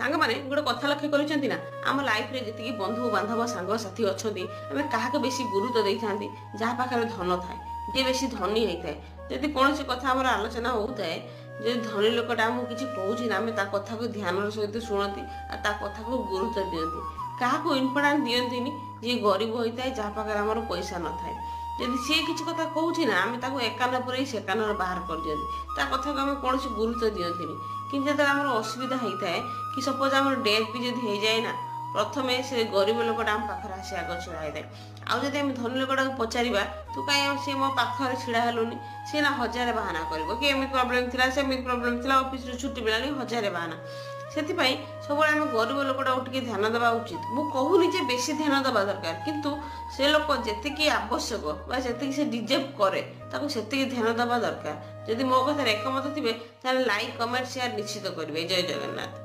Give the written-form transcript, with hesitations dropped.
सांग मैंने गोटे कथा लक्ष्य कर आम लाइफ रे जी बंधु बांधव सांग साथी अच्छा आम क्या बेसी गुरुत्व दे था जहाँ पाखे धन थाए जे बेसी धनी होता है जदि कौन कथा आम आलोचना होता है जो धनी लोकटा आमको किसी कहूँ आम कथा को ध्यान सहित शुणती कथा को गुरुत्व दिखती क्या इम्पोर्टाट दिखती जी गरीब होता है जहाँ पाखे आम पैसा न थाए जदि सी किसी कथा कहूँ ना आम एक कान पर से कान बाहर कर दिखती कथा को आम कौन गुरुत्व दिखती कि जो आम असुविधा होता है कि सपोज आम डेथ भी जब हो जाए ना प्रथम से गरीब लोकटा आम पाखे आसी आग ढड़ा होता है आउ जब आम धनी लोकटा को पचारा तू कहीं सी मो पाखे ढड़ा हेलुनि सी ना हजार बाहाना कर कि एमती प्रोब्लेम थी सेमती प्रोब्लेम थी ऑफिस छुट्टी मिलानी हजार बाहाना से सब आम गरीब लोकटा टे ध्यान देवा उचित मु कहूनी जे बेसी ध्यान देवा दरकार किंतु से लोक जी आवश्यक से डिजर्व करे से ध्यान देवा दरकार जदि मो कथा एकमत थे लाइक कमेंट शेयर निश्चित करेंगे। जय जगन्नाथ।